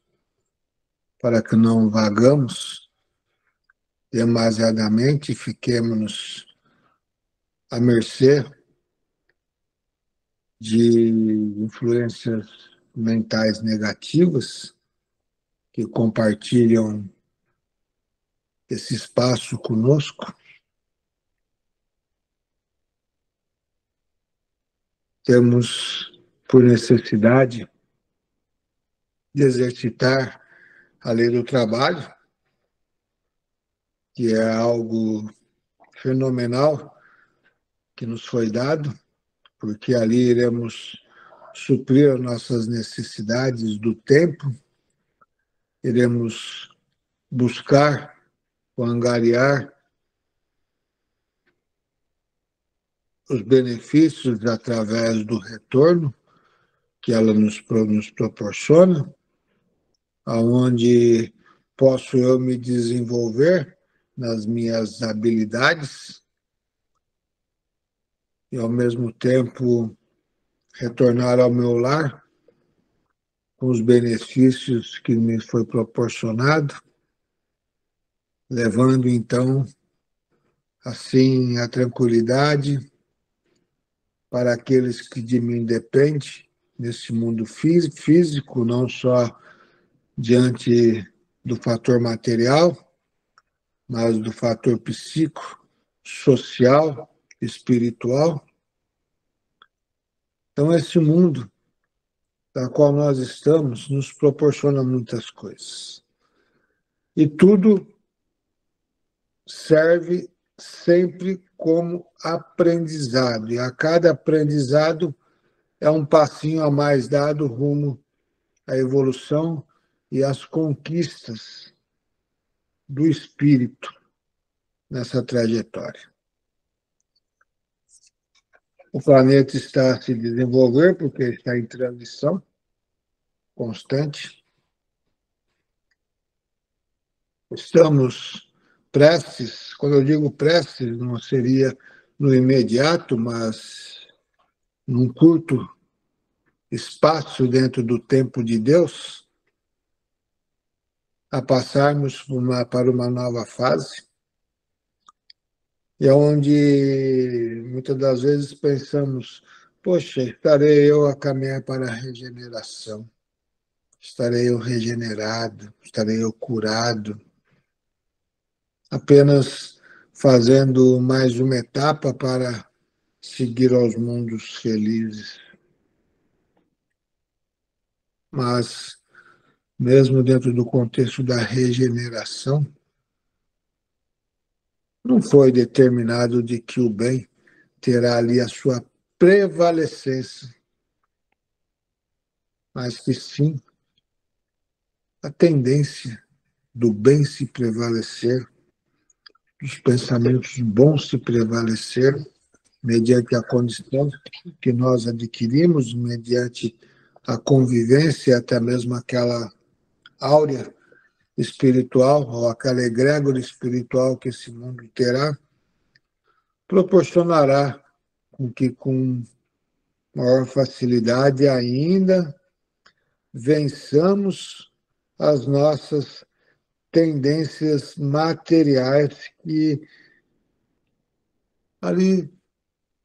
para que não vagamos demasiadamente e fiquemos à mercê de influências mentais negativas que compartilham esse espaço conosco. Temos, por necessidade, de exercitar a lei do trabalho, que é algo fenomenal que nos foi dado, porque ali iremos suprir as nossas necessidades do tempo, iremos buscar ou angariar os benefícios através do retorno que ela nos proporciona, aonde posso eu me desenvolver nas minhas habilidades e, ao mesmo tempo, retornar ao meu lar com os benefícios que me foi proporcionado, levando, então, assim, a tranquilidade para aqueles que de mim dependem nesse mundo físico, não só diante do fator material, mas do fator psíquico, social, espiritual. Então, esse mundo da qual nós estamos nos proporciona muitas coisas. E tudo serve sempre como aprendizado. E a cada aprendizado é um passinho a mais dado rumo à evolução e às conquistas do espírito nessa trajetória. O planeta está a se desenvolver porque está em transição constante. Estamos prestes, quando eu digo prestes, não seria no imediato, mas num curto espaço dentro do tempo de Deus, a passarmos para uma nova fase, e é onde muitas das vezes pensamos, poxa, estarei eu a caminhar para a regeneração, estarei eu regenerado, estarei eu curado, apenas fazendo mais uma etapa para seguir aos mundos felizes. mas mesmo dentro do contexto da regeneração, não foi determinado de que o bem terá ali a sua prevalecência, mas que sim a tendência do bem se prevalecer, dos pensamentos bons se prevalecer, mediante a condição que nós adquirimos, mediante a convivência, até mesmo aquela áurea espiritual, ou aquela egrégora espiritual que esse mundo terá, proporcionará com que, com maior facilidade ainda, vençamos as nossas tendências materiais que ali,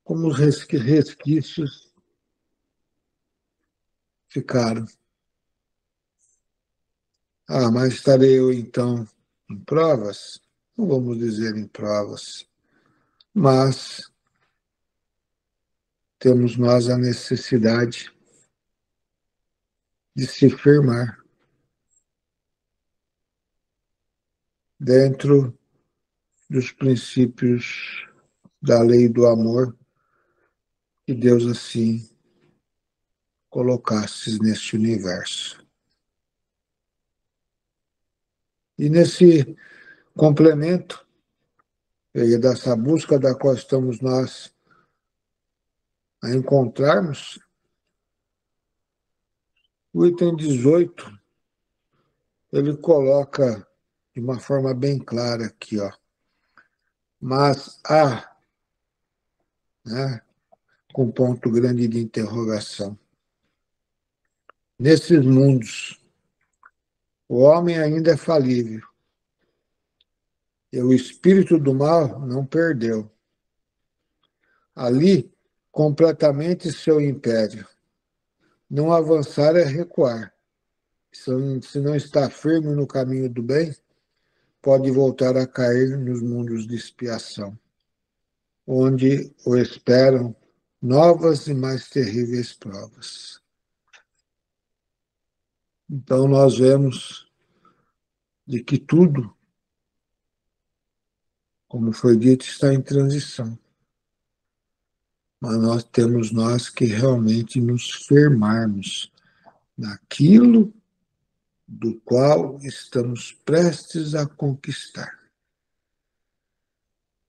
como resquícios, ficaram. Ah, mas estarei eu então em provas? Não vamos dizer em provas, mas temos nós a necessidade de se firmar dentro dos princípios da lei do amor que Deus assim colocasse neste universo. E nesse complemento, e dessa busca da qual estamos nós a encontrarmos, o item 18, ele coloca de uma forma bem clara aqui, ó. Mas há, né, com ponto grande de interrogação, nesses mundos, o homem ainda é falível, e o espírito do mal não perdeu. Ali, completamente seu império. Não avançar é recuar. Se não está firme no caminho do bem, pode voltar a cair nos mundos de expiação, onde o esperam novas e mais terríveis provas. Então nós vemos de que tudo, como foi dito, está em transição. Mas nós que realmente nos firmarmos naquilo do qual estamos prestes a conquistar,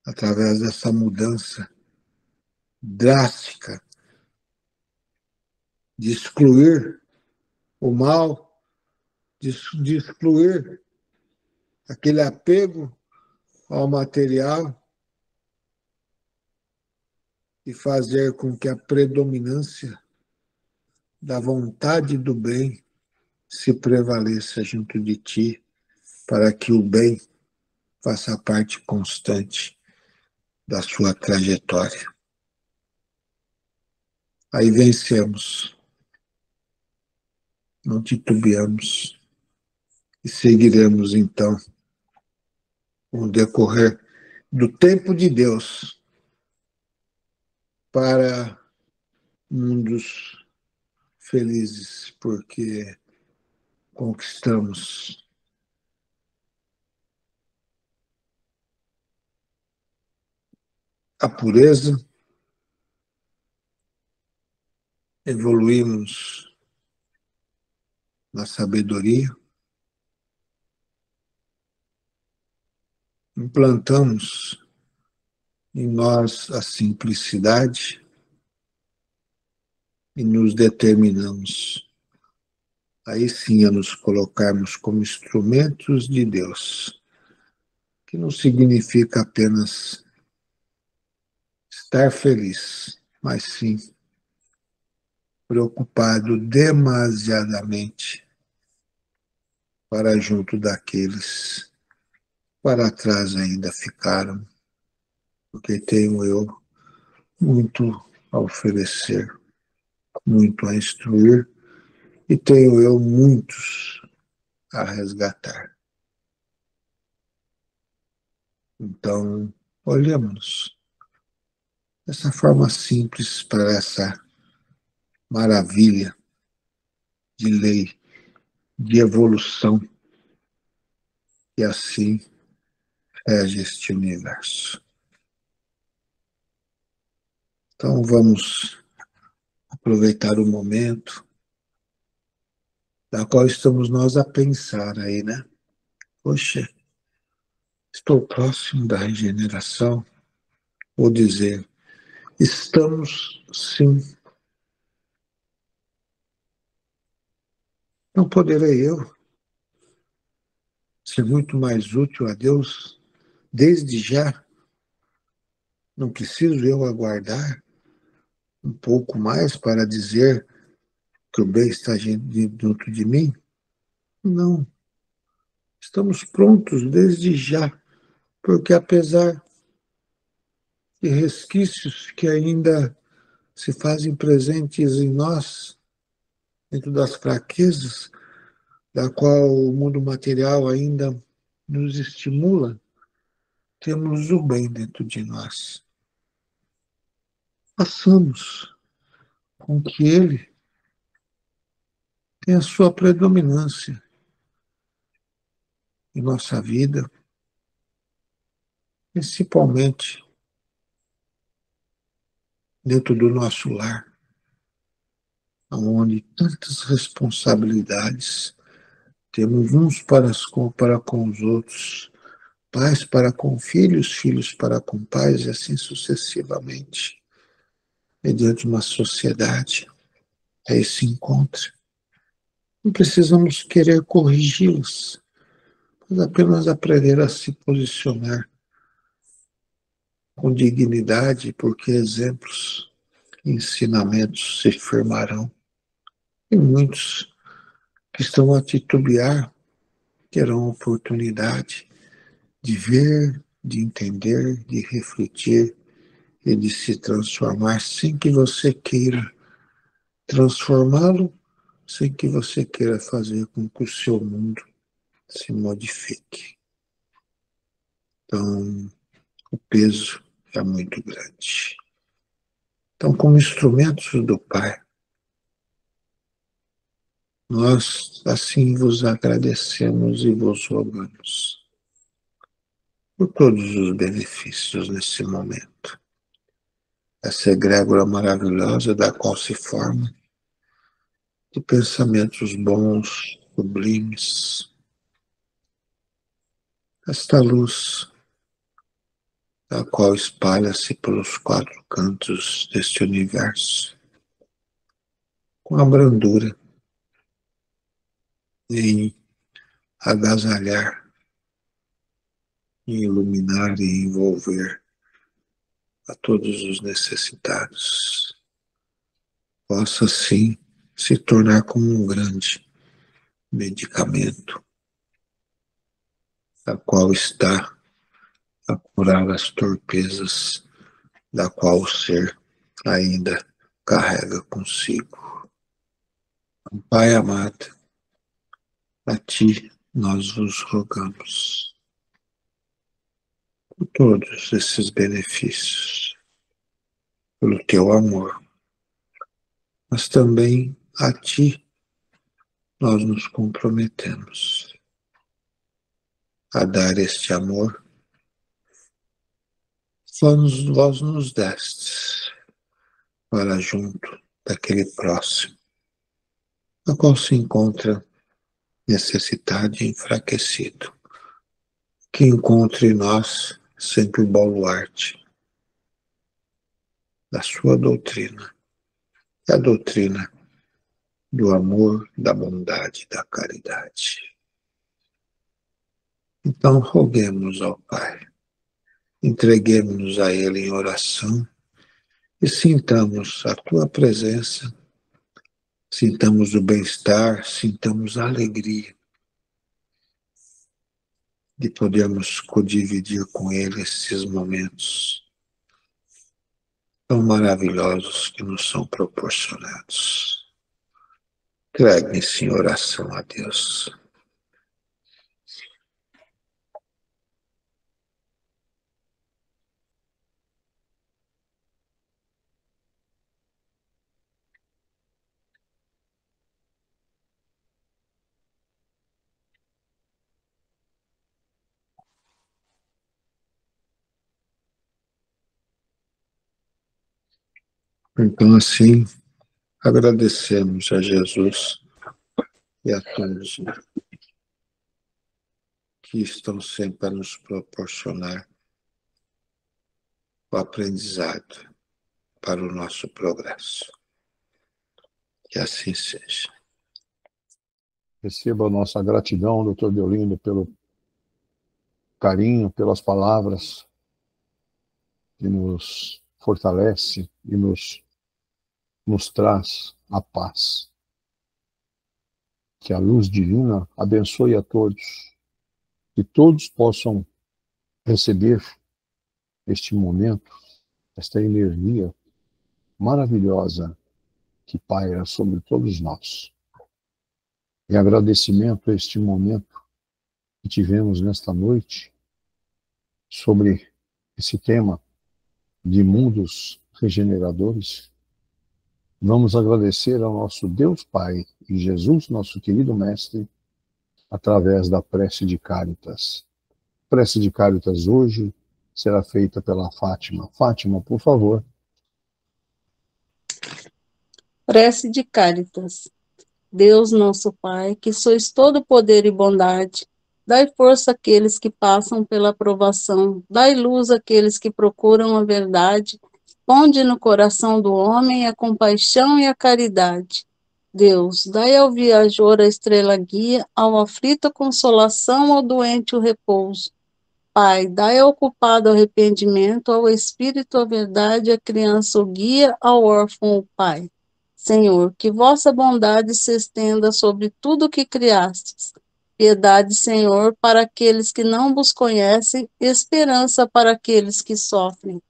através dessa mudança drástica de excluir o mal, de excluir aquele apego ao material e fazer com que a predominância da vontade do bem se prevaleça junto de ti, para que o bem faça parte constante da sua trajetória. Aí vencemos, não titubeamos e seguiremos então o decorrer do tempo de Deus para mundos felizes, porque conquistamos a pureza, evoluímos na sabedoria, implantamos em nós a simplicidade e nos determinamos, aí sim, a nos colocarmos como instrumentos de Deus, que não significa apenas estar feliz, mas sim preocupado demasiadamente para junto daqueles para trás ainda ficaram, porque tenho eu muito a oferecer, muito a instruir, e tenho eu muitos a resgatar. Então, olhemos dessa forma simples para essa maravilha de lei, de evolução, e assim rege este universo. Então vamos aproveitar o momento da qual estamos nós a pensar aí, né? Poxa, estou próximo da regeneração. Vou dizer, estamos sim. Não poderei eu ser muito mais útil a Deus desde já? Não preciso eu aguardar um pouco mais para dizer que o bem está dentro de mim? Não. Estamos prontos desde já, porque apesar de resquícios que ainda se fazem presentes em nós, dentro das fraquezas, da qual o mundo material ainda nos estimula, temos o bem dentro de nós. Façamos com que ele tenha sua predominância em nossa vida, principalmente dentro do nosso lar, onde tantas responsabilidades temos uns para com os outros, pais para com filhos, filhos para com pais, e assim sucessivamente, mediante uma sociedade. Aí se encontra. Não precisamos querer corrigi-los, mas apenas aprender a se posicionar com dignidade, porque exemplos e ensinamentos se firmarão. E muitos que estão a titubear terão oportunidade de ver, de entender, de refletir e de se transformar sem que você queira transformá-lo, sem que você queira fazer com que o seu mundo se modifique. Então, o peso é muito grande. Então, como instrumentos do Pai, nós assim vos agradecemos e vos rogamos por todos os benefícios nesse momento. Essa egrégora maravilhosa da qual se forma de pensamentos bons, sublimes. Esta luz, a qual espalha-se pelos quatro cantos deste universo, com a brandura em agasalhar, em iluminar e envolver a todos os necessitados, possa sim se tornar como um grande medicamento, a qual está a curar as torpezas da qual o ser ainda carrega consigo. Pai amado, a ti nós vos rogamos por todos esses benefícios, pelo teu amor, mas também a ti nós nos comprometemos a dar este amor. Vós nos destes para junto daquele próximo, a qual se encontra necessitado e enfraquecido, que encontre em nós sempre o baluarte da sua doutrina, e a doutrina do amor, da bondade, da caridade. Então roguemos ao Pai, entreguemos-nos a Ele em oração e sintamos a tua presença, sintamos o bem-estar, sintamos a alegria de podermos codividir com Ele esses momentos tão maravilhosos que nos são proporcionados. Entreguem-se em oração a Deus. Então, assim, agradecemos a Jesus e a todos que estão sempre a nos proporcionar o aprendizado para o nosso progresso. Que assim seja. Receba a nossa gratidão, doutor Deolindo, pelo carinho, pelas palavras que nos fortalece e nos traz a paz. Que a luz divina abençoe a todos, que todos possam receber este momento, esta energia maravilhosa que paira sobre todos nós. Em agradecimento a este momento que tivemos nesta noite sobre esse tema de mundos regeneradores, vamos agradecer ao nosso Deus Pai e Jesus, nosso querido Mestre, através da prece de Cáritas. A prece de Cáritas hoje será feita pela Fátima. Fátima, por favor. Prece de Cáritas. Deus nosso Pai, que sois todo poder e bondade, dai força àqueles que passam pela provação, dai luz àqueles que procuram a verdade, ponde no coração do homem a compaixão e a caridade. Deus, dai ao viajor a estrela guia, ao aflito a consolação, ao doente o repouso. Pai, dai ao culpado arrependimento, ao espírito a verdade, à criança o guia, ao órfão o pai. Senhor, que vossa bondade se estenda sobre tudo o que criastes. Piedade, Senhor, para aqueles que não vos conhecem, esperança para aqueles que sofrem.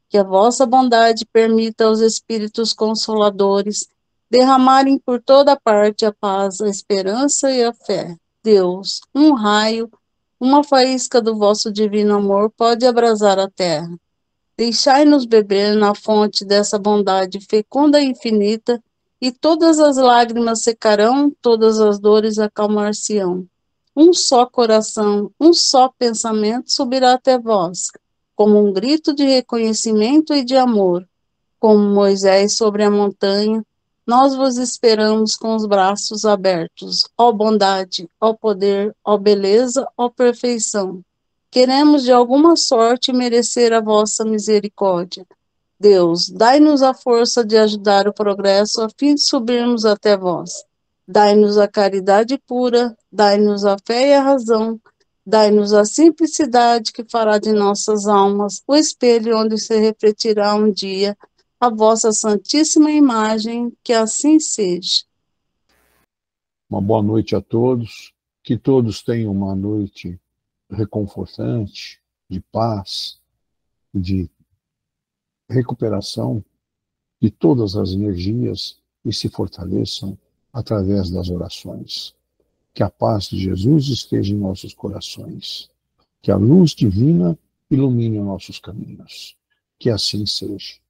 Que a vossa bondade permita aos espíritos consoladores derramarem por toda parte a paz, a esperança e a fé. Deus, um raio, uma faísca do vosso divino amor pode abrasar a terra. Deixai-nos beber na fonte dessa bondade fecunda e infinita, e todas as lágrimas secarão, todas as dores acalmar-se-ão. Um só coração, um só pensamento subirá até vós, como um grito de reconhecimento e de amor. Como Moisés sobre a montanha, nós vos esperamos com os braços abertos. Ó bondade, ó poder, ó beleza, ó perfeição. Queremos de alguma sorte merecer a vossa misericórdia. Deus, dai-nos a força de ajudar o progresso a fim de subirmos até vós. Dai-nos a caridade pura, dai-nos a fé e a razão, dai-nos a simplicidade que fará de nossas almas o espelho onde se refletirá um dia a vossa santíssima imagem, que assim seja. Uma boa noite a todos, que todos tenham uma noite reconfortante, de paz, de recuperação de todas as energias e se fortaleçam através das orações. Que a paz de Jesus esteja em nossos corações. Que a luz divina ilumine nossos caminhos. Que assim seja.